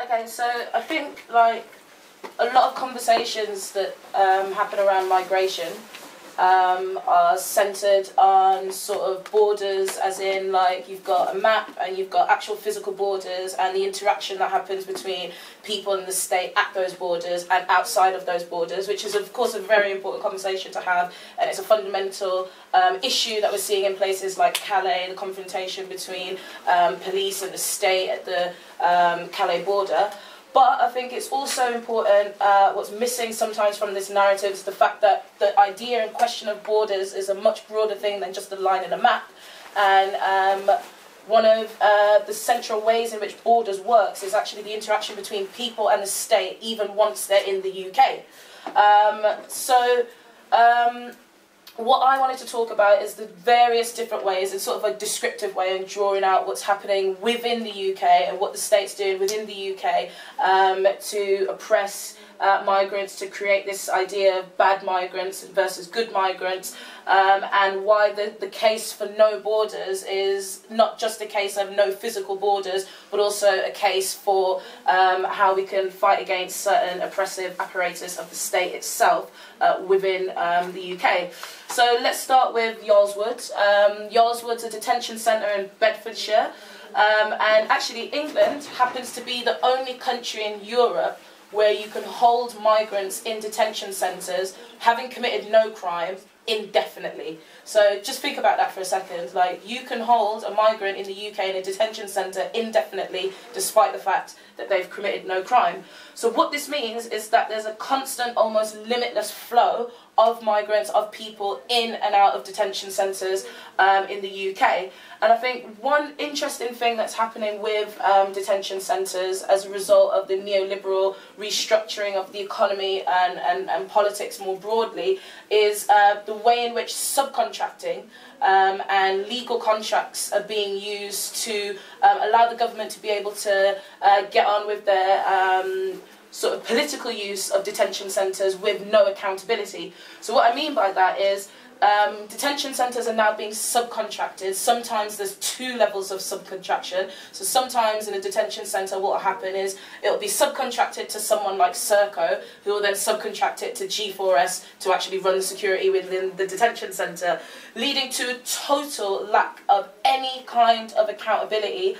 Okay, so I think like a lot of conversations that happen around migration are centred on sort of borders, as in like you've got a map and you've got actual physical borders and the interaction that happens between people in the state at those borders and outside of those borders, which is of course a very important conversation to have, and it's a fundamental issue that we're seeing in places like Calais, the confrontation between police and the state at the Calais border. But I think it's also important, what's missing sometimes from this narrative is the fact that the idea and question of borders is a much broader thing than just a line in a map. And one of the central ways in which borders works is actually the interaction between people and the state, even once they're in the UK. What I wanted to talk about is the various different ways, in sort of a descriptive way, and drawing out what's happening within the UK and what the state's doing within the UK to oppress migrants, to create this idea of bad migrants versus good migrants, and why the case for no borders is not just a case of no physical borders, but also a case for how we can fight against certain oppressive apparatus of the state itself within the UK. So let's start with Yarlswood. Yarlswood's a detention centre in Bedfordshire, and actually England happens to be the only country in Europe where you can hold migrants in detention centres having committed no crime indefinitely. So just think about that for a second. Like, you can hold a migrant in the UK in a detention centre indefinitely despite the fact that they've committed no crime. So what this means is that there's a constant, almost limitless flow of migrants, of people in and out of detention centres in the UK. And I think one interesting thing that's happening with detention centres as a result of the neoliberal restructuring of the economy and politics more broadly is the way in which subcontracting and legal contracts are being used to allow the government to be able to get on with their sort of political use of detention centres with no accountability. So what I mean by that is detention centres are now being subcontracted. Sometimes there's two levels of subcontraction. So sometimes in a detention centre what will happen is it'll be subcontracted to someone like Serco, who will then subcontract it to G4S to actually run the security within the detention centre, leading to a total lack of any kind of accountability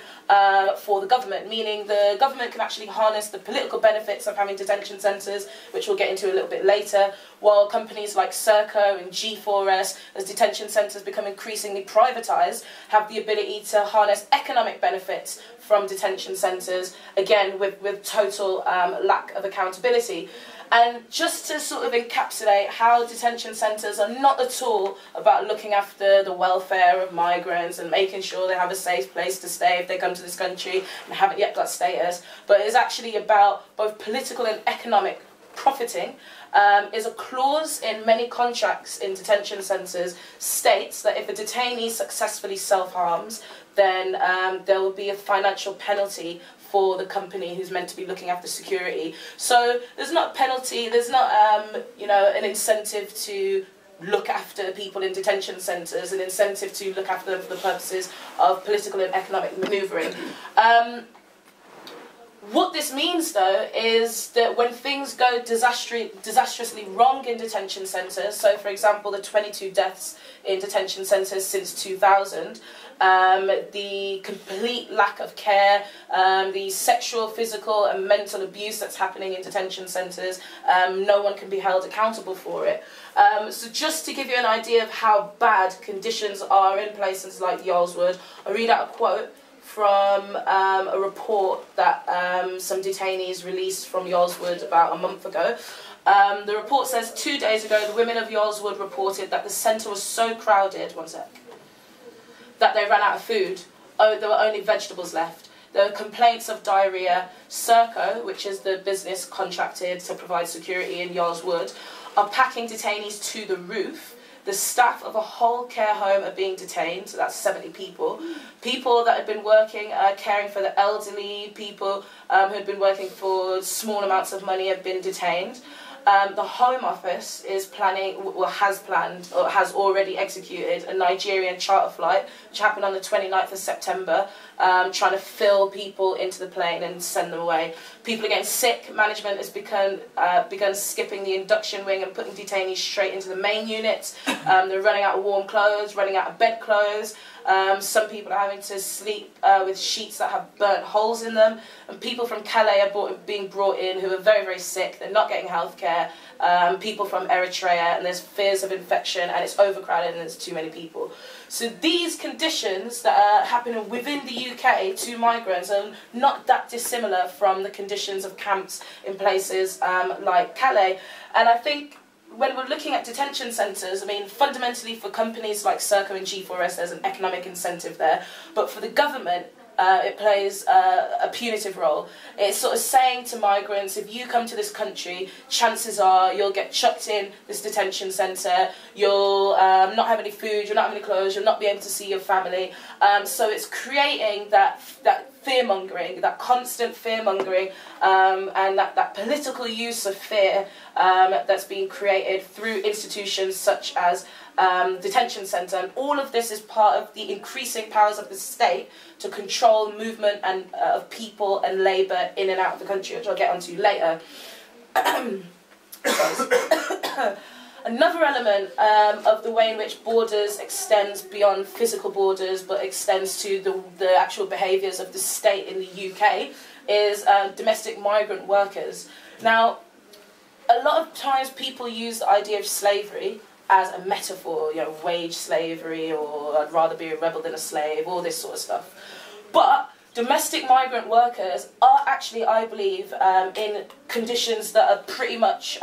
for the government, meaning the government can actually harness the political benefits of having detention centres, which we'll get into a little bit later, while companies like Serco and G4S, as detention centres become increasingly privatised, have the ability to harness economic benefits from detention centres, again with total lack of accountability. And just to sort of encapsulate how detention centres are not at all about looking after the welfare of migrants and making sure they have a safe place to stay if they come to this country and haven't yet got status, but it's actually about both political and economic profiting, is a clause in many contracts in detention centres states that if a detainee successfully self-harms, then there will be a financial penalty for the company who's meant to be looking after security. So there's not a penalty, there's not an incentive to look after people in detention centres, an incentive to look after them for the purposes of political and economic manoeuvring. What this means, though, is that when things go disastrously wrong in detention centres, so for example the 22 deaths in detention centres since 2000, the complete lack of care, the sexual, physical and mental abuse that's happening in detention centres, no one can be held accountable for it. So just to give you an idea of how bad conditions are in places like Yarlswood, I'll read out a quote from a report that some detainees released from Yarlswood about a month ago. The report says, 2 days ago, the women of Yarlswood reported that the centre was so crowded, that they ran out of food. Oh, there were only vegetables left. There were complaints of diarrhoea. Serco, which is the business contracted to provide security in Yarlswood, are packing detainees to the roof. The staff of a whole care home are being detained, so that's 70 people. People that had been working, caring for the elderly, people who had been working for small amounts of money have been detained. The Home Office is planning, or has planned, or has already executed a Nigerian charter flight, which happened on the 29th of September, trying to fill people into the plane and send them away. People are getting sick. Management has begun skipping the induction wing and putting detainees straight into the main units. They're running out of warm clothes, running out of bed clothes. Some people are having to sleep with sheets that have burnt holes in them. And people from Calais are being brought in who are very, very sick. They're not getting healthcare. People from Eritrea, and there's fears of infection, and it's overcrowded and there's too many people. So these conditions that are happening within the UK to migrants are not that dissimilar from the conditions of camps in places like Calais. And I think when we're looking at detention centres, I mean, fundamentally for companies like Serco and G4S, there's an economic incentive there. But for the government, it plays a punitive role. It's sort of saying to migrants, if you come to this country, chances are you'll get chucked in this detention centre, you'll not have any food, you'll not have any clothes, you'll not be able to see your family. So it's creating that fear-mongering, that constant fear-mongering, and that political use of fear that's being created through institutions such as detention centre. And all of this is part of the increasing powers of the state to control movement and of people and labour in and out of the country, which I'll get onto later. Another element of the way in which borders extends beyond physical borders but extends to the actual behaviours of the state in the UK is domestic migrant workers. Now, a lot of times people use the idea of slavery as a metaphor, you know, wage slavery, or I'd rather be a rebel than a slave, all this sort of stuff. But domestic migrant workers are actually, I believe, in conditions that are pretty much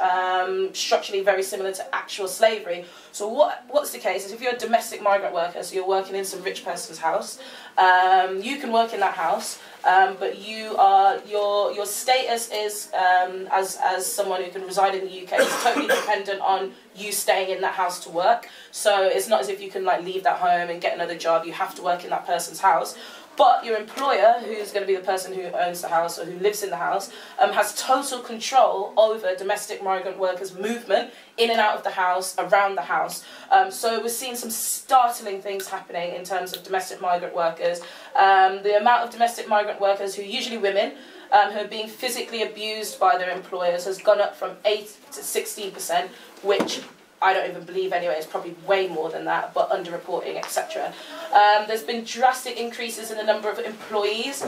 structurally very similar to actual slavery. So what's the case is if you're a domestic migrant worker, so you're working in some rich person's house, you can work in that house, but your status is as someone who can reside in the UK is totally dependent on you staying in that house to work. So it's not as if you can like leave that home and get another job. You have to work in that person's house. But your employer, who's going to be the person who owns the house or who lives in the house, has total control over domestic migrant workers' movement in and out of the house, around the house. So we're seeing some startling things happening in terms of domestic migrant workers. The amount of domestic migrant workers, who are usually women, who are being physically abused by their employers has gone up from 8 to 16%, which I don't even believe anyway, it's probably way more than that, but underreporting, etc. There's been drastic increases in the number of employees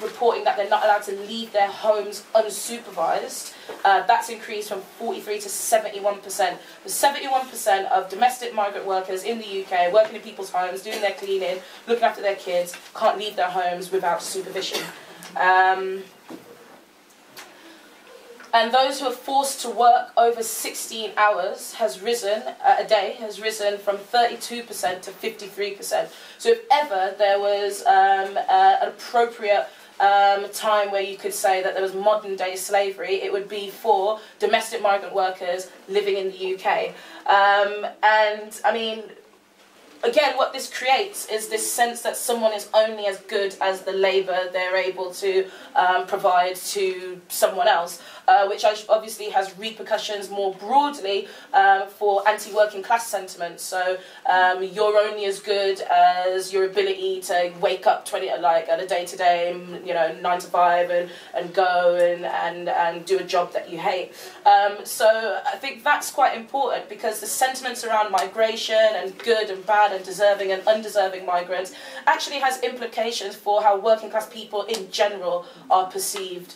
reporting that they're not allowed to leave their homes unsupervised. That's increased from 43 to 71%. 71% of domestic migrant workers in the UK working in people's homes, doing their cleaning, looking after their kids, can't leave their homes without supervision. And those who are forced to work over 16 hours a day has risen from 32% to 53%. So if ever there was an appropriate time where you could say that there was modern day slavery, it would be for domestic migrant workers living in the UK. And I mean, again, what this creates is this sense that someone is only as good as the labour they're able to provide to someone else, which obviously has repercussions more broadly for anti-working class sentiment. So you're only as good as your ability to wake up on a day-to-day, 9 to 5, and go and do a job that you hate. So I think that's quite important, because the sentiments around migration and good and bad and deserving and undeserving migrants actually has implications for how working class people in general are perceived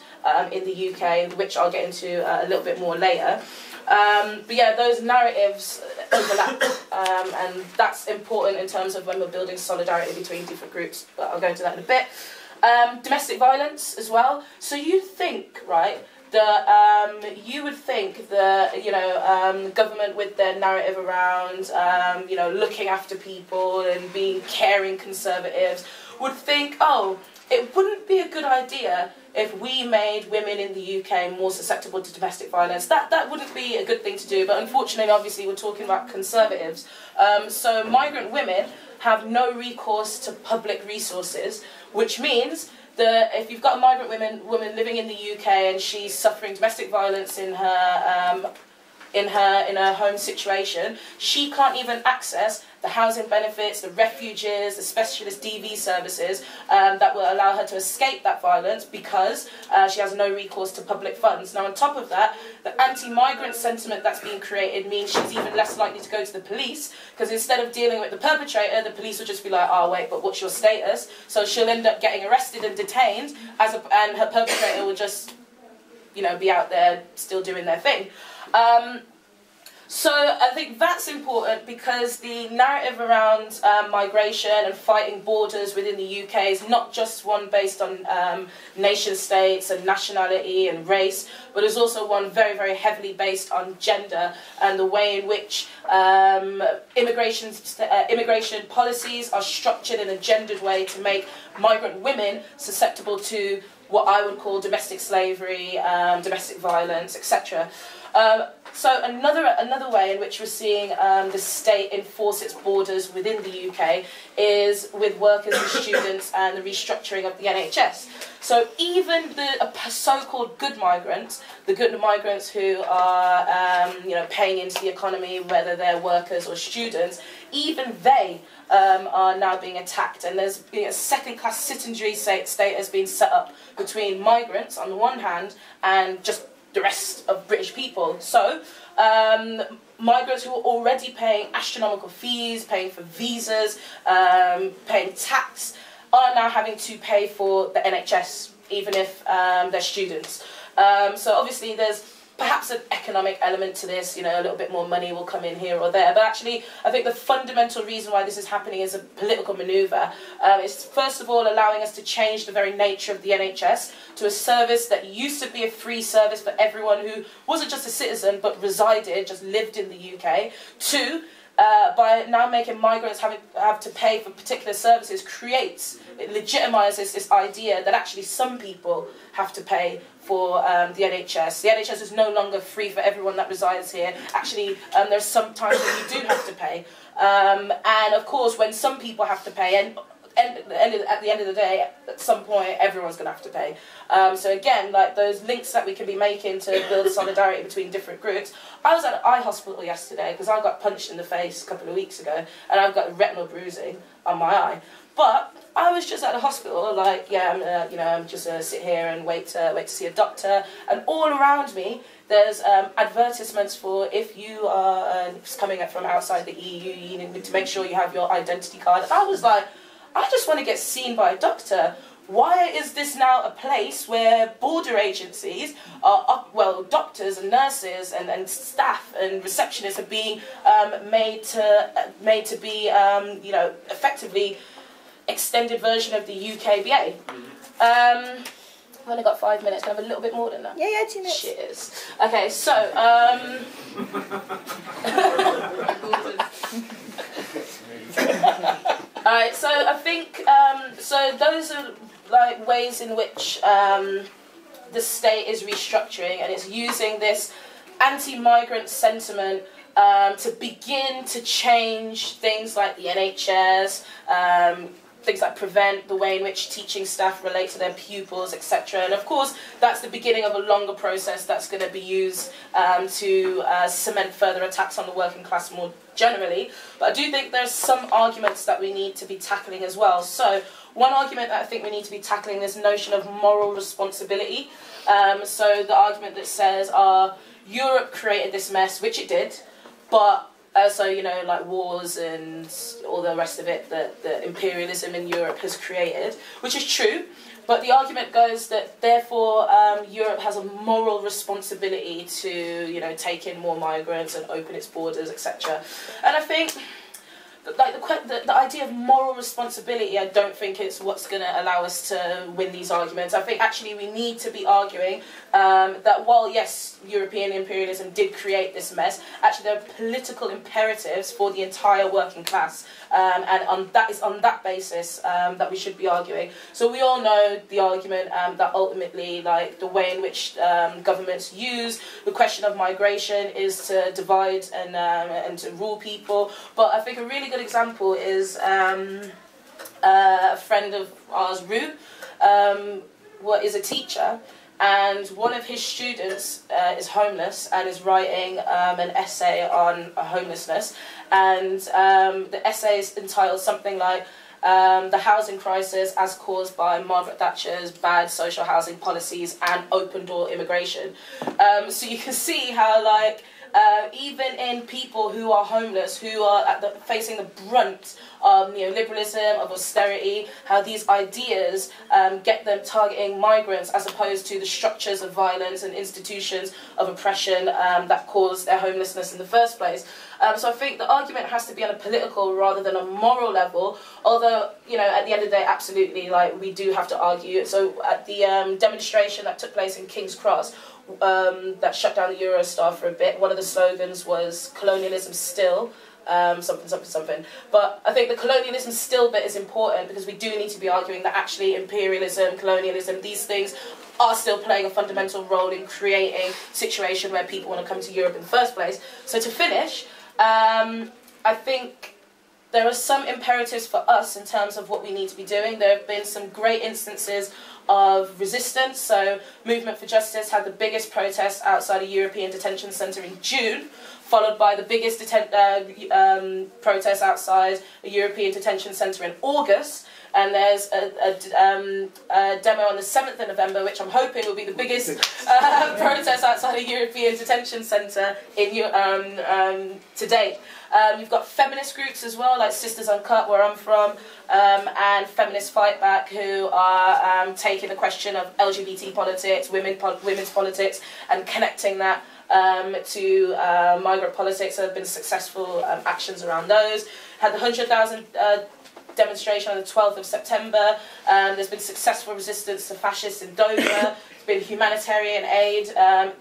in the UK, which I'll get into a little bit more later. But yeah, those narratives overlap, and that's important in terms of when we're building solidarity between different groups, but I'll go into that in a bit. Domestic violence as well. So you think, right, that you would think that government, with their narrative around looking after people and being caring conservatives, would think, oh, it wouldn't be a good idea if we made women in the UK more susceptible to domestic violence. That wouldn't be a good thing to do, but unfortunately, obviously, we're talking about conservatives. So migrant women have no recourse to public resources, which means that if you've got a migrant woman living in the UK and she's suffering domestic violence in her in her home situation, she can't even access the housing benefits, the refuges, the specialist DV services that will allow her to escape that violence because she has no recourse to public funds. Now, on top of that, the anti-migrant sentiment that's being created means she's even less likely to go to the police, because instead of dealing with the perpetrator, the police will just be like, oh wait, but what's your status? So she'll end up getting arrested and detained, and her perpetrator will just, you know, be out there still doing their thing. So I think that's important, because the narrative around migration and fighting borders within the UK is not just one based on nation states and nationality and race, but is also one very, very heavily based on gender and the way in which immigration policies are structured in a gendered way to make migrant women susceptible to what I would call domestic slavery, domestic violence, etc. So another way in which we're seeing the state enforce its borders within the UK is with workers and students and the restructuring of the NHS. So even the so-called good migrants, the good migrants who are paying into the economy, whether they're workers or students, even they are now being attacked, and there's been a second-class citizenry state has been set up between migrants on the one hand and just the rest of British people. So migrants who are already paying astronomical fees, paying for visas, paying tax, are now having to pay for the NHS, even if they're students. So obviously there's perhaps an economic element to this, you know, a little bit more money will come in here or there. But actually, I think the fundamental reason why this is happening is a political manoeuvre. It's first of all allowing us to change the very nature of the NHS to a service that used to be a free service for everyone who wasn't just a citizen but resided, just lived in the UK, to by now making migrants have to pay for particular services, it legitimises this idea that actually some people have to pay for the NHS. The NHS is no longer free for everyone that resides here. Actually, there's some times when you do have to pay. And of course, when some people have to pay, and at the end of the day, at some point, everyone's going to have to pay. So again, like those links that we can be making to build solidarity between different groups. I was at an eye hospital yesterday because I got punched in the face a couple of weeks ago, and I've got retinal bruising on my eye. But I was just at the hospital, like, yeah, I'm just gonna sit here and wait to see a doctor. And all around me, there's advertisements for if you are coming from outside the EU, you need to make sure you have your identity card. And I was like, I just want to get seen by a doctor. Why is this now a place where border agencies are, doctors and nurses and staff and receptionists are being made to be, effectively extended version of the UKBA? I've only got 5 minutes. Can I have a little bit more than that? Yeah, 2 minutes. Cheers. Okay, so alright, so I think so those are like ways in which the state is restructuring, and it's using this anti-migrant sentiment to begin to change things like the NHS, things like Prevent, the way in which teaching staff relate to their pupils, etc. And of course, that's the beginning of a longer process that's going to be used to cement further attacks on the working class more generally. But I do think there's some arguments that we need to be tackling as well. So one argument that I think we need to be tackling is this notion of moral responsibility. So the argument that says, Europe created this mess, which it did, but like wars and all the rest of it that the imperialism in Europe has created, which is true, but the argument goes that therefore Europe has a moral responsibility to, take in more migrants and open its borders, etc. And I think the idea of moral responsibility, I don't think it's what's going to allow us to win these arguments. I think actually we need to be arguing that while, yes, European imperialism did create this mess, actually there are political imperatives for the entire working class. And that is on that basis that we should be arguing. So we all know the argument that ultimately, like, the way in which governments use the question of migration is to divide and to rule people. But I think a really good example is a friend of ours, Rue, is a teacher. and one of his students is homeless and is writing an essay on homelessness, and the essay is entitled something like the housing crisis as caused by Margaret Thatcher's bad social housing policies and open-door immigration. So you can see how, like, even in people who are homeless, who are facing the brunt of neoliberalism, of austerity, how these ideas get them targeting migrants as opposed to the structures of violence and institutions of oppression that caused their homelessness in the first place. So I think the argument has to be on a political rather than a moral level, although, at the end of the day, absolutely, like, we do have to argue. So at the demonstration that took place in King's Cross, that shut down the Eurostar for a bit, one of the slogans was "colonialism still," something, something, something. But I think the colonialism still bit is important, because we do need to be arguing that actually imperialism, colonialism, these things are still playing a fundamental role in creating a situation where people want to come to Europe in the first place. So to finish, I think there are some imperatives for us in terms of what we need to be doing. There have been some great instances of resistance. So Movement for Justice had the biggest protest outside a European detention centre in June, followed by the biggest protest outside a European detention centre in August. And there's a demo on the 7th of November, which I'm hoping will be the biggest protest outside a European detention centre to date. You've got feminist groups as well, like Sisters Uncut, where I'm from, and Feminist Fight Back, who are taking the question of LGBT politics, women's politics, and connecting that to migrant politics. There have been successful actions around those. Had the 100,000 demonstration on the 12th of September. There's been successful resistance to fascists in Dover. There's been humanitarian aid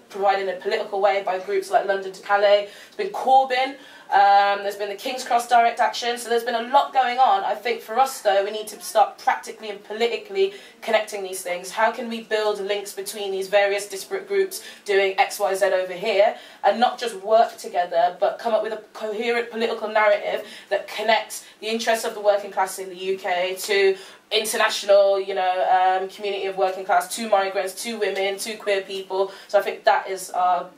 provided in a political way by groups like London to Calais. There's been Corbyn. There's been the King's Cross direct action. So there's been a lot going on. I think for us, though, we need to start practically and politically connecting these things. How can we build links between these various disparate groups doing X, Y, Z over here, and not just work together, but come up with a coherent political narrative that connects the interests of the working class in the UK to international, community of working class, to migrants, to women, to queer people. So I think that is our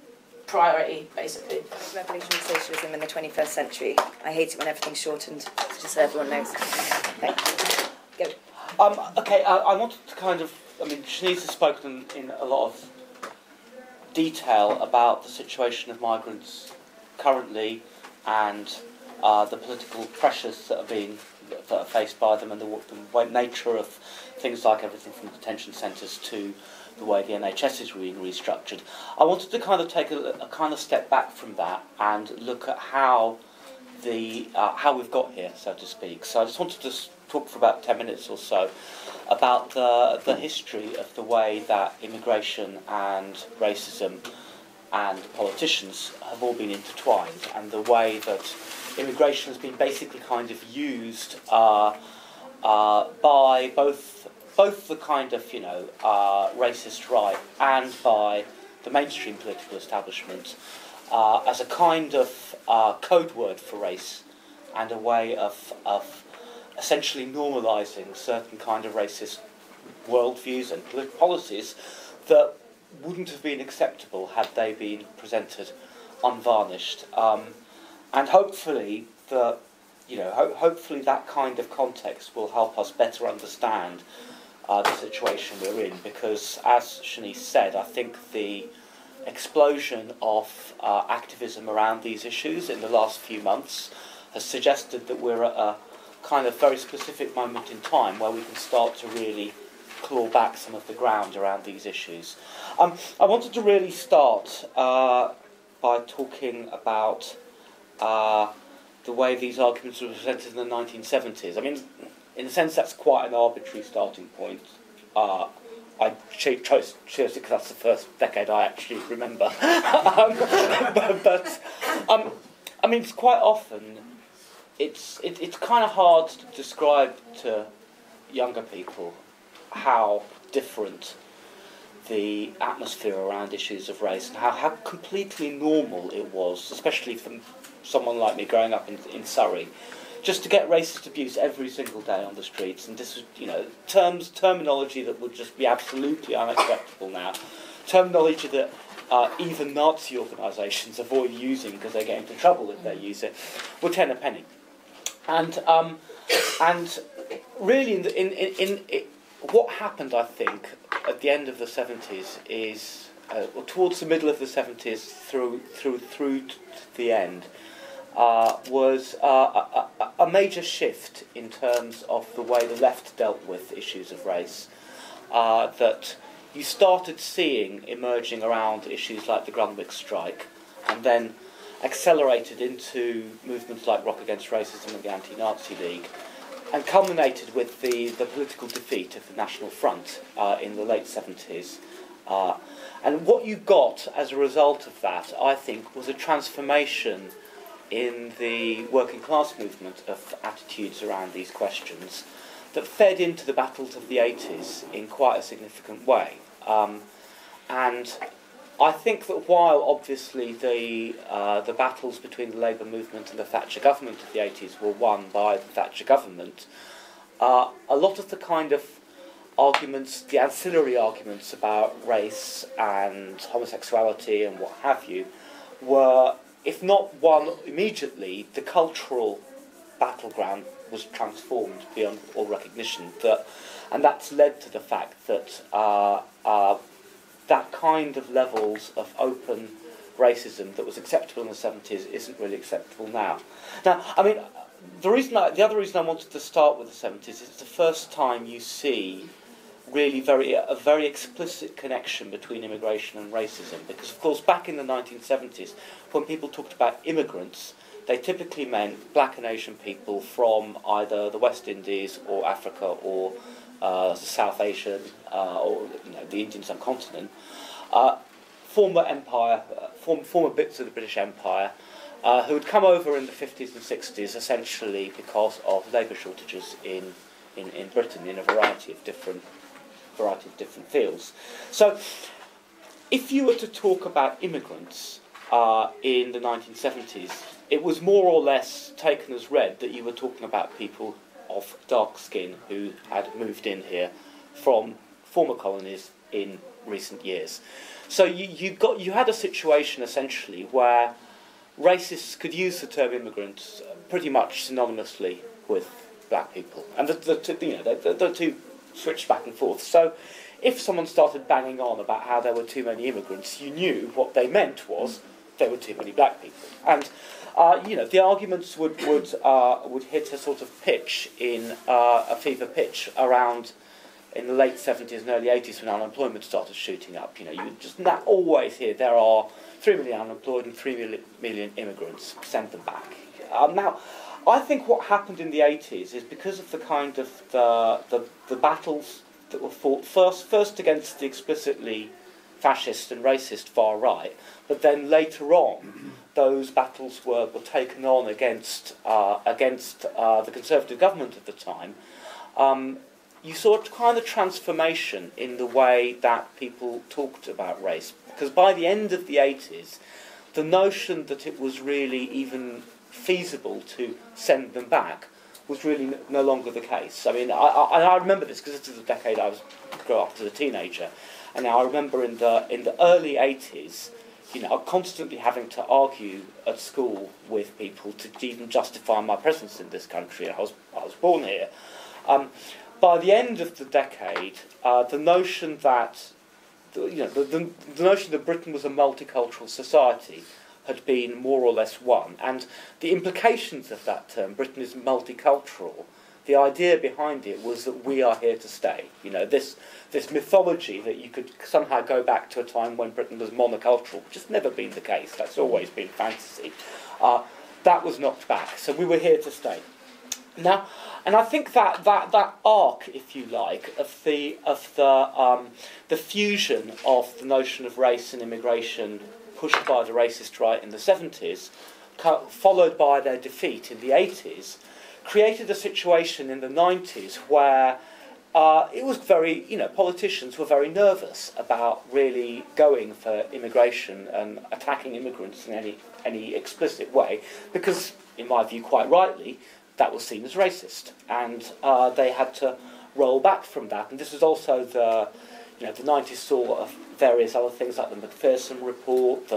priority, basically. Revolutionary socialism in the 21st century. I hate it when everything's shortened, just so everyone knows. Thank you. Go. Okay, I wanted to Shanice has spoken in a lot of detail about the situation of migrants currently and the political pressures that are faced by them, and the nature of things like everything from detention centres to the way the NHS is being restructured. I wanted to take a step back from that and look at how we've got here, so to speak. So I just wanted to talk for about 10 minutes or so about the history of the way that immigration and racism and politicians have all been intertwined, and the way that immigration has been basically used by both the racist right and by the mainstream political establishment as a code word for race, and a way of essentially normalising certain racist worldviews and policies that wouldn't have been acceptable had they been presented unvarnished. And hopefully hopefully that kind of context will help us better understand the situation we're in, because, as Shanice said, I think the explosion of activism around these issues in the last few months has suggested that we're at a very specific moment in time where we can start to really claw back some of the ground around these issues. I wanted to really start by talking about the way these arguments were presented in the 1970s. In a sense, that's quite an arbitrary starting point. I chose it because that's the first decade I actually remember. It's quite often, it's kind of hard to describe to younger people how different the atmosphere around issues of race and how completely normal it was, especially for someone like me growing up in Surrey, just to get racist abuse every single day on the streets, and this was, you know, terminology that would just be absolutely unacceptable now, terminology that even Nazi organisations avoid using because they get into trouble if they use it, were 10 a penny. And really, what happened, I think, at the end of the 70s is, or towards the middle of the 70s through to the end, was a major shift in terms of the way the left dealt with issues of race, that you started seeing emerging around issues like the Grunwick strike, and then accelerated into movements like Rock Against Racism and the Anti-Nazi League, and culminated with the political defeat of the National Front in the late 70s. And what you got as a result of that, I think, was a transformation in the working class movement of attitudes around these questions that fed into the battles of the 80s in quite a significant way. And I think that while obviously the battles between the Labour movement and the Thatcher government of the 80s were won by the Thatcher government, a lot of the kind of arguments, the ancillary arguments about race and homosexuality and what have you, were, if not won immediately, the cultural battleground was transformed beyond all recognition. And that's led to the fact that that kind of levels of open racism that was acceptable in the 70s isn't really acceptable now. Now, I mean, the other reason I wanted to start with the 70s is it's the first time you see really a very explicit connection between immigration and racism. Because, of course, back in the 1970s, when people talked about immigrants, they typically meant black and Asian people from either the West Indies or Africa or South Asian or the Indian subcontinent, former empire, former bits of the British Empire, who had come over in the 50s and 60s essentially because of labour shortages in Britain in a variety of different fields. So, if you were to talk about immigrants in the 1970s, it was more or less taken as read that you were talking about people of dark skin who had moved in here from former colonies in recent years. So you had a situation essentially where racists could use the term immigrants pretty much synonymously with black people, and the two switched back and forth. So if someone started banging on about how there were too many immigrants, you knew what they meant was there were too many black people. And the arguments would hit a sort of pitch in a fever pitch around in the late 70s and early 80s when unemployment started shooting up. You just not always hear there are 3 million unemployed and 3 million immigrants. Send them back. Now, I think what happened in the 80s is because of the kind of the battles that were fought first against the explicitly fascist and racist far right, but then later on those battles were taken on against the Conservative government at the time. You saw a kind of transformation in the way that people talked about race, because by the end of the 80s, the notion that it was really even feasible to send them back was really no longer the case. I mean, I remember this because this is the decade I grew up as a teenager, and I remember in the early 80s, constantly having to argue at school with people to even justify my presence in this country. I was born here. By the end of the decade, the notion that the notion that Britain was a multicultural society had been more or less won, and the implications of that term, Britain is multicultural, the idea behind it was that we are here to stay. This mythology that you could somehow go back to a time when Britain was monocultural, which has never been the case, that's always been fantasy, that was knocked back. So we were here to stay. Now, and I think that arc, if you like, of the fusion of the notion of race and immigration pushed by the racist right in the 70s, followed by their defeat in the 80s, created a situation in the 90s where it was very, politicians were very nervous about really going for immigration and attacking immigrants in any explicit way, because, in my view, quite rightly, that was seen as racist, and they had to roll back from that. And this was also the 90s saw various other things like the McPherson report,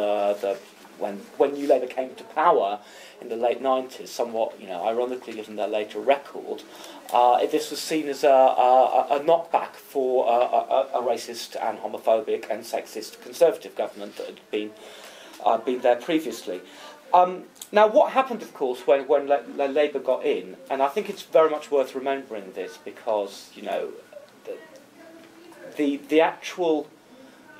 when New Labour came to power in the late 90s, somewhat, ironically given their later record, this was seen as a knockback for a racist and homophobic and sexist Conservative government that had been there previously. Now, what happened, of course, when Labour got in, and I think it's very much worth remembering this because, the actual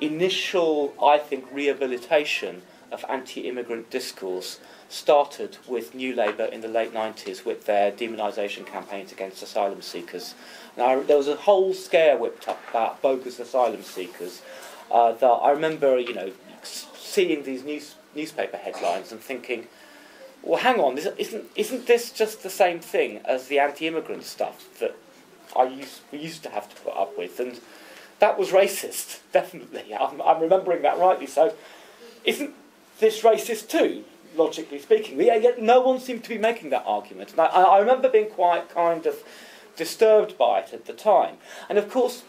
initial, I think, rehabilitation of anti-immigrant discourse started with New Labour in the late 90s with their demonisation campaigns against asylum seekers. Now, there was a whole scare whipped up about bogus asylum seekers that I remember, seeing these newspaper headlines and thinking, well, hang on, isn't this just the same thing as the anti-immigrant stuff that we used to have to put up with? And that was racist, definitely. I'm remembering that rightly. So, isn't this racist too, logically speaking? Yet no one seemed to be making that argument. And I remember being quite kind of disturbed by it at the time. And of course,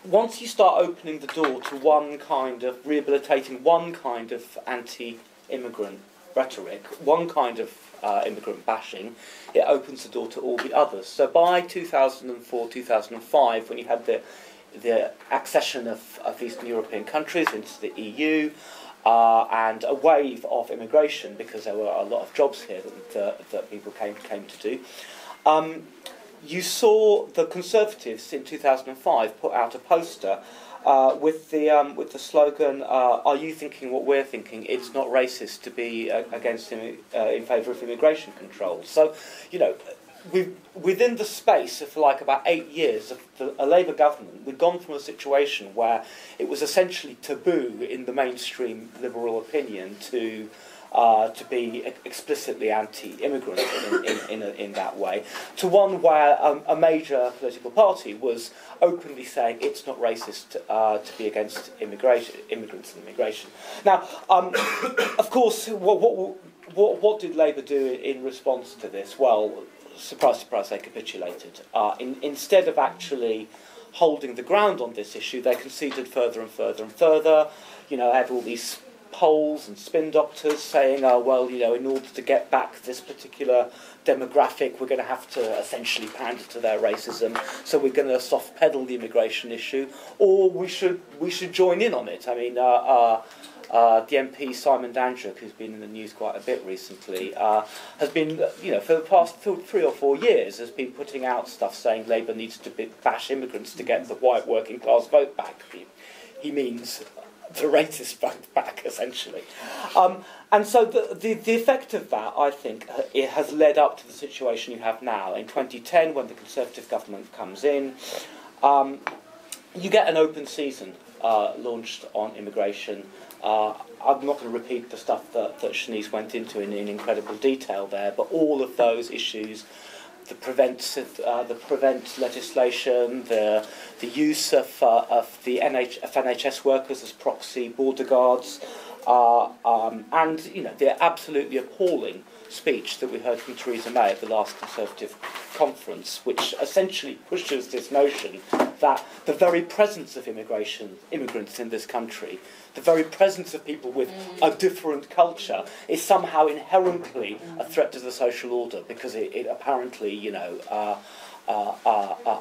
once you start opening the door to one kind of rehabilitating one kind of anti-immigrant rhetoric, one kind of immigrant bashing, it opens the door to all the others. So by 2004, 2005, when you had the accession of Eastern European countries into the EU, and a wave of immigration, because there were a lot of jobs here that people came to do, you saw the Conservatives in 2005 put out a poster with the slogan, "Are you thinking what we're thinking? It's not racist to be in favour of immigration control." So, within the space of about 8 years of a Labour government, we'd gone from a situation where it was essentially taboo in the mainstream liberal opinion to be explicitly anti-immigrant in that way, to one where a major political party was openly saying it's not racist to be against immigrants and immigration. Now, of course, what did Labour do in response to this? Well, surprise, surprise, they capitulated. Instead of actually holding the ground on this issue, they conceded further and further and further. Had all these polls and spin doctors saying, in order to get back this particular demographic, we're going to have to essentially pander to their racism, so we're going to soft pedal the immigration issue, or we should join in on it. I mean, the MP Simon Dandruck, who's been in the news quite a bit recently, has been, for the past 3 or 4 years, has been putting out stuff saying Labour needs to bash immigrants to get the white working class vote back. He means the racist vote back, essentially. And so the effect of that, I think, it has led up to the situation you have now. In 2010, when the Conservative government comes in, you get an open season launched on immigration. I'm not going to repeat the stuff that Shanice went into in incredible detail there, but all of those issues, the prevent legislation, the use of NHS workers as proxy border guards, and the absolutely appalling speech that we heard from Theresa May at the last Conservative conference, which essentially pushes this notion that the very presence of immigrants in this country, the very presence of people with a different culture, is somehow inherently a threat to the social order, because it apparently,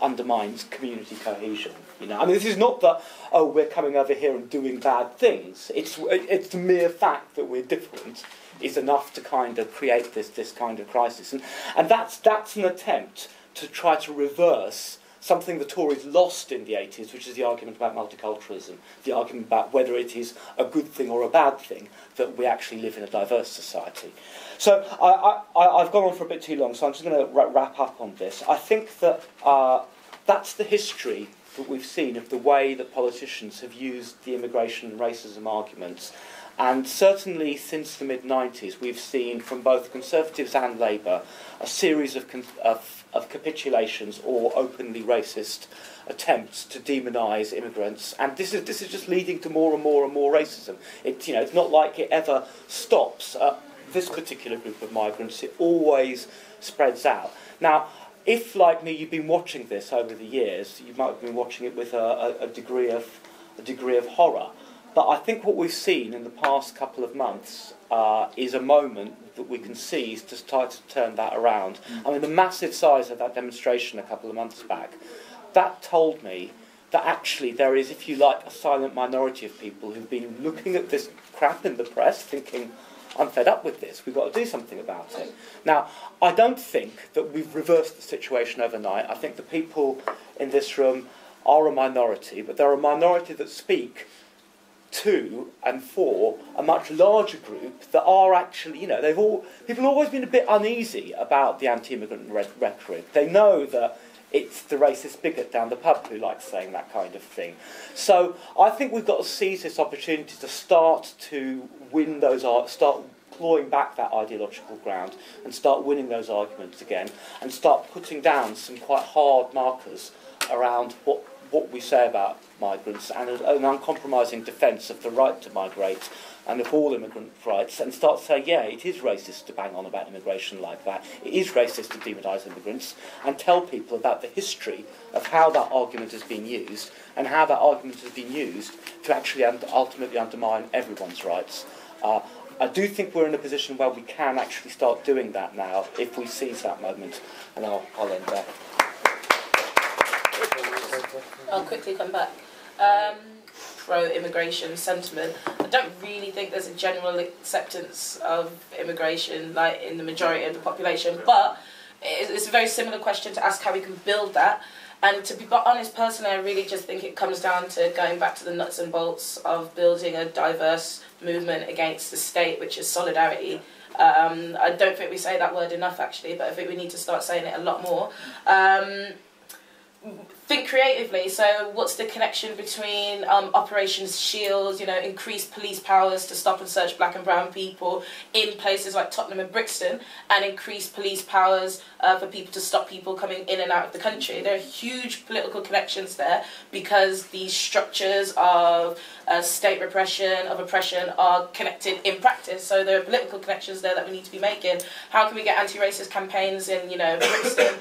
undermines community cohesion. I mean, this is not that, we're coming over here and doing bad things. It's the mere fact that we're different is enough to kind of create this kind of crisis, and that's an attempt to try to reverse something the Tories lost in the 80s, which is the argument about multiculturalism, the argument about whether it is a good thing or a bad thing that we actually live in a diverse society. So I've gone on for a bit too long, so I'm just going to wrap up on this. I think that that's the history that we've seen of the way that politicians have used the immigration and racism arguments. And certainly since the mid-90s, we've seen from both Conservatives and Labour a series of capitulations or openly racist attempts to demonise immigrants, and this is just leading to more and more and more racism. It's not like it ever stops. this particular group of migrants, it always spreads out. Now, if, like me, you've been watching this over the years, you might have been watching it with a degree of horror. But I think what we've seen in the past couple of months is a moment that we can seize to try to turn that around. I mean, the massive size of that demonstration a couple of months back, that told me that actually there is, if you like, a silent minority of people who've been looking at this crap in the press thinking, I'm fed up with this, we've got to do something about it. Now, I don't think that we've reversed the situation overnight. I think the people in this room are a minority, but they're a minority that speak to and for a much larger group that are actually, you know, people have always been a bit uneasy about the anti-immigrant rhetoric. They know that it's the racist bigot down the pub who likes saying that kind of thing. So I think we've got to seize this opportunity to start to win those, start clawing back that ideological ground and start winning those arguments again and start putting down some quite hard markers around what we say about migrants and an uncompromising defence of the right to migrate and of all immigrant rights, and start saying, yeah, it is racist to bang on about immigration like that. It is racist to demonise immigrants, and tell people about the history of how that argument has been used and how that argument has been used to actually ultimately undermine everyone's rights. I do think we're in a position where we can actually start doing that now if we seize that moment, and I'll end there. I'll quickly come back. Pro-immigration sentiment. I don't really think there's a general acceptance of immigration, like in the majority of the population, but it's a very similar question to ask how we can build that. And to be honest, personally, I really just think it comes down to going back to the nuts and bolts of building a diverse movement against the state, which is solidarity. I don't think we say that word enough, actually, but I think we need to start saying it a lot more. Think creatively. So what's the connection between Operations Shield, you know, increased police powers to stop and search black and brown people in places like Tottenham and Brixton, and increased police powers for people to stop people coming in and out of the country? There are huge political connections there because these structures of state repression, of oppression, are connected in practice. So there are political connections there that we need to be making. How can we get anti-racist campaigns in, you know, Brixton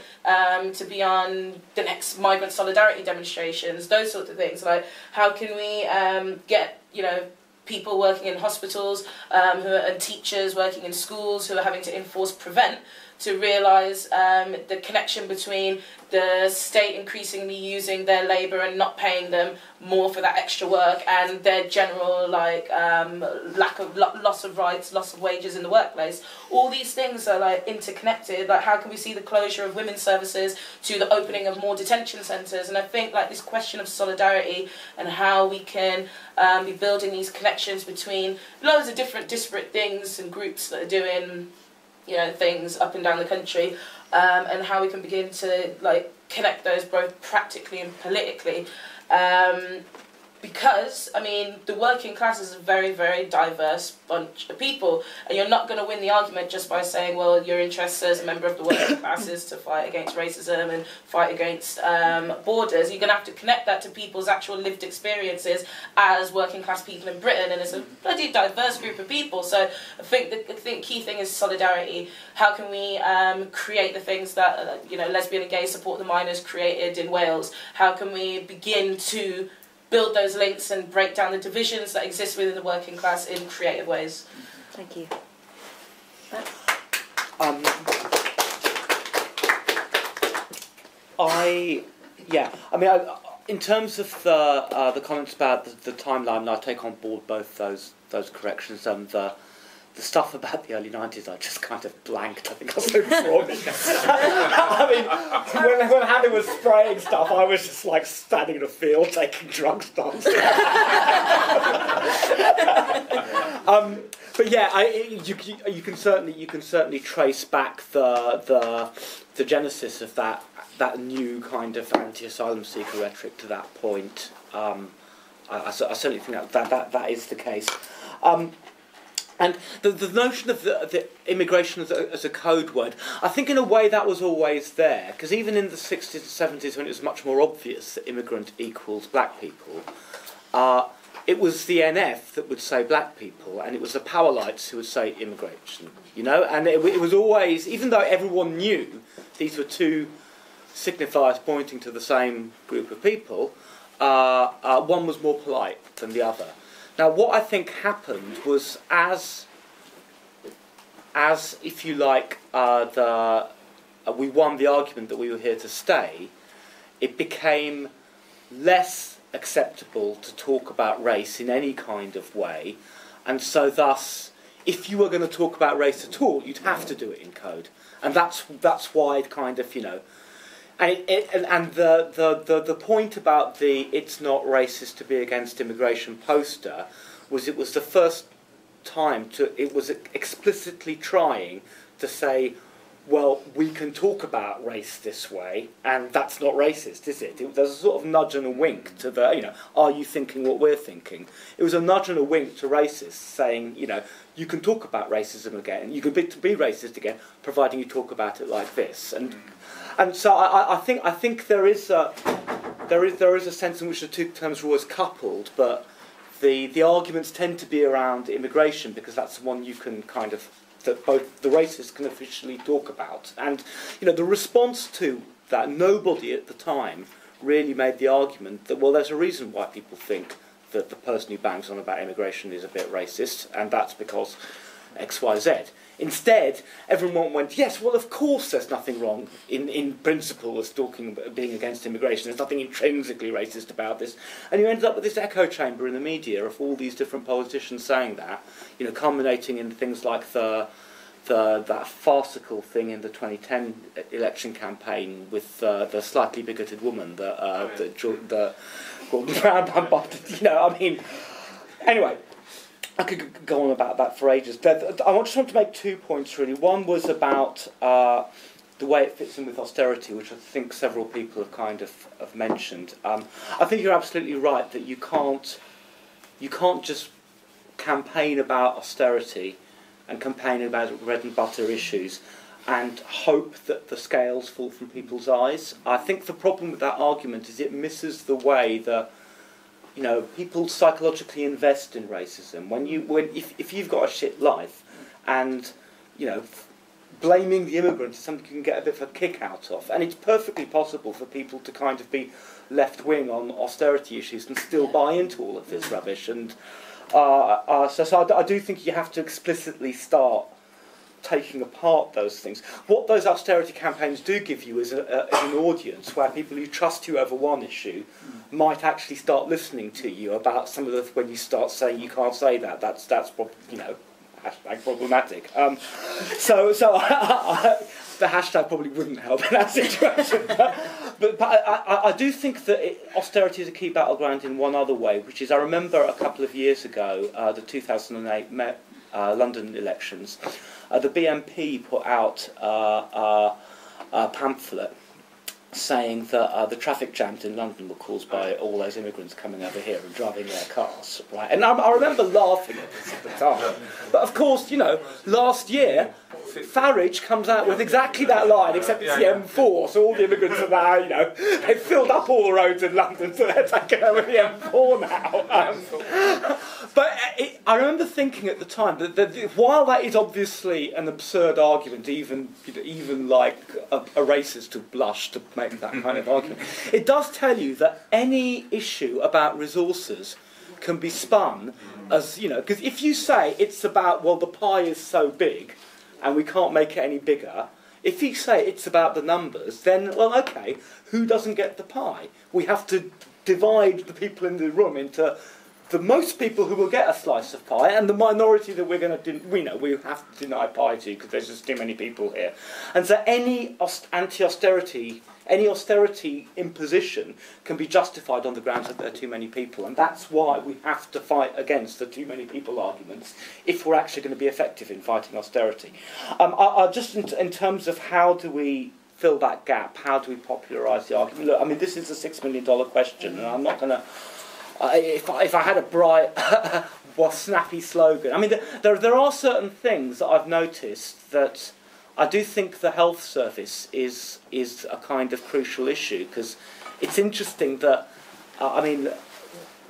to be on the next migrant solidarity demonstrations, those sorts of things? Like, how can we get, you know, people working in hospitals and teachers working in schools who are having to enforce prevent to realise the connection between the state increasingly using their labour and not paying them more for that extra work, and their general loss of rights, loss of wages in the workplace. All these things are like interconnected. Like, how can we see the closure of women's services to the opening of more detention centres? And I think like this question of solidarity and how we can be building these connections between loads of different disparate things and groups that are doing, you know, things up and down the country, and how we can begin to like connect those both practically and politically. Because, I mean, the working class is a very, very diverse bunch of people, and you're not going to win the argument just by saying, well, your interest as a member of the working class is to fight against racism and fight against borders. You're going to have to connect that to people's actual lived experiences as working class people in Britain, and it's a bloody diverse group of people. So I think the key thing is solidarity. How can we create the things that, you know, Lesbian and Gay Support the Miners created in Wales? How can we begin to build those links and break down the divisions that exist within the working class in creative ways? Thank you. In terms of the comments about the timeline, I take on board both those corrections. The stuff about the early 90s, I just kind of blanked. I think I was so wrong. I mean, when Hannah was spraying stuff, I was just like standing in a field taking drug stops. But yeah, you can certainly trace back the genesis of that new kind of anti-asylum seeker rhetoric to that point. I certainly think that is the case. And the notion of the immigration as a code word, I think in a way that was always there, because even in the 60s and 70s, when it was much more obvious that immigrant equals black people, it was the NF that would say black people, and it was the powerlights who would say immigration, you know, and it was always, even though everyone knew these were two signifiers pointing to the same group of people, one was more polite than the other. Now, what I think happened was as if you like, we won the argument that we were here to stay, it became less acceptable to talk about race in any kind of way, and so thus, if you were going to talk about race at all, you'd have to do it in code, and that's why it kind of, you know, and the point about the "it's not racist to be against immigration" poster was it was the first time it was explicitly trying to say, well, we can talk about race this way, and that's not racist, is it? There's a sort of nudge and a wink to the, you know, are you thinking what we're thinking? It was a nudge and a wink to racists saying, you know, you can talk about racism again, you can be racist again, providing you talk about it like this. And so I think there is a sense in which the two terms are always coupled, but the arguments tend to be around immigration because that's the one you can kind of, that both the racists can officially talk about. And, you know, the response to that, nobody at the time really made the argument that, well, there's a reason why people think that the person who bangs on about immigration is a bit racist, and that's because X, Y, Z. Instead, everyone went, yes, well, of course there's nothing wrong in principle as being against immigration. There's nothing intrinsically racist about this. And you ended up with this echo chamber in the media of all these different politicians saying that, you know, culminating in things like that farcical thing in the 2010 election campaign with the slightly bigoted woman that Gordon Brown butted, you know, I mean, anyway. I could go on about that for ages. I just want to make 2 points, really. One was about the way it fits in with austerity, which I think several people have kind of mentioned. I think you're absolutely right that you can't just campaign about austerity and campaign about bread and butter issues and hope that the scales fall from people's eyes. I think the problem with that argument is it misses the way that, you know, people psychologically invest in racism. If you've got a shit life, and, you know, blaming the immigrant is something you can get a bit of a kick out of, and it's perfectly possible for people to kind of be left wing on austerity issues and still buy into all of this rubbish. And so I do think you have to explicitly start taking apart those things. What those austerity campaigns do give you is an audience where people who trust you over one issue might actually start listening to you about some of the, when you start saying you can't say that, that's you know, hashtag problematic. So the hashtag probably wouldn't help in that situation. But I do think that austerity is a key battleground in one other way, which is I remember a couple of years ago, the 2008 London elections, the BNP put out a pamphlet saying that the traffic jams in London were caused by all those immigrants coming over here and driving their cars, right? And I remember laughing at this at the time. But of course, you know, last year, Farage comes out with exactly that line, except it's the M4, so all the immigrants are now, you know, they've filled up all the roads in London, so they're taking over the M4 now. But I remember thinking at the time that while that is obviously an absurd argument, even like a racist to blush to make that kind of argument, it does tell you that any issue about resources can be spun as, you know, because if you say it's about, well, the pie is so big and we can't make it any bigger, if you say it's about the numbers, then, well, okay, who doesn't get the pie? We have to divide the people in the room into the most people who will get a slice of pie and the minority that we're going to, we have to deny pie to because there's just too many people here. And so any austerity imposition can be justified on the grounds that there are too many people, and that's why we have to fight against the too many people arguments if we're actually going to be effective in fighting austerity. Just in terms of how do we fill that gap, how do we popularise the argument? Look, I mean, this is a $6 million question, and I'm not going to... if I had a bright, snappy slogan... I mean, there are certain things that I've noticed that I do think the health service is a kind of crucial issue, because it's interesting that,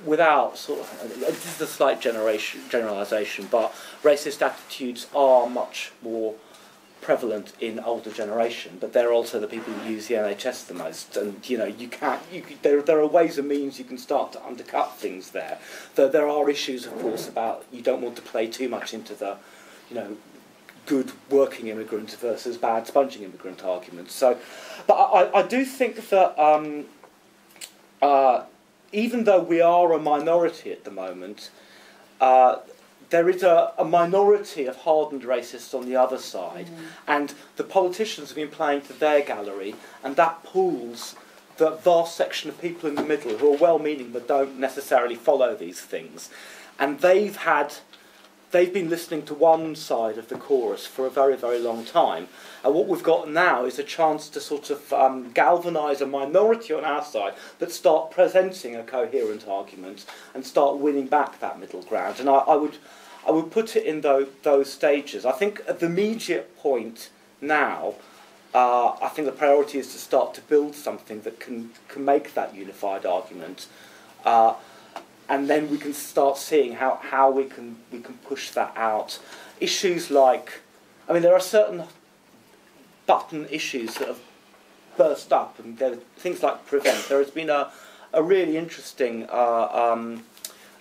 without sort of, this is a slight generalisation, but racist attitudes are much more prevalent in older generation, but they're also the people who use the NHS the most, and you know, there are ways and means you can start to undercut things there. Though there are issues, of course, about you don't want to play too much into the, you know, good working immigrant versus bad sponging immigrant arguments. So, but I do think that even though we are a minority at the moment, there is a minority of hardened racists on the other side, and the politicians have been playing to their gallery, and that pools the vast section of people in the middle who are well-meaning but don't necessarily follow these things. And they've been listening to one side of the chorus for a very, very long time. And what we've got now is a chance to sort of galvanise a minority on our side, but start presenting a coherent argument and start winning back that middle ground. And I would put it in those stages. I think at the immediate point now, I think the priority is to start to build something that can make that unified argument. And then we can start seeing how we can push that out. Issues like, I mean, there are certain button issues that have burst up, and there are things like prevent. There has been a really interesting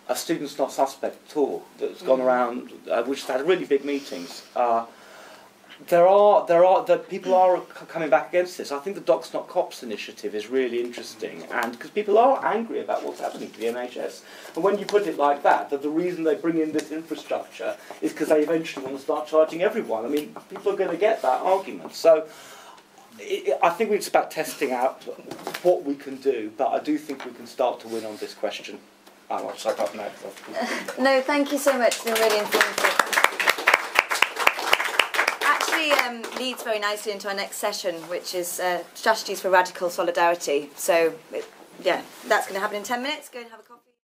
a Students Not Suspect tour that's gone around, which has had really big meetings. People are coming back against this. I think the Docs Not Cops initiative is really interesting, and because people are angry about what's happening to the NHS. And when you put it like that the reason they bring in this infrastructure is because they eventually want to start charging everyone. I mean, people are going to get that argument. So I think it's about testing out what we can do, but I do think we can start to win on this question. I'll shut up now. No, thank you so much. It's been really informative. Leads very nicely into our next session, which is strategies for radical solidarity. So, yeah, that's going to happen in 10 minutes. Go and have a coffee.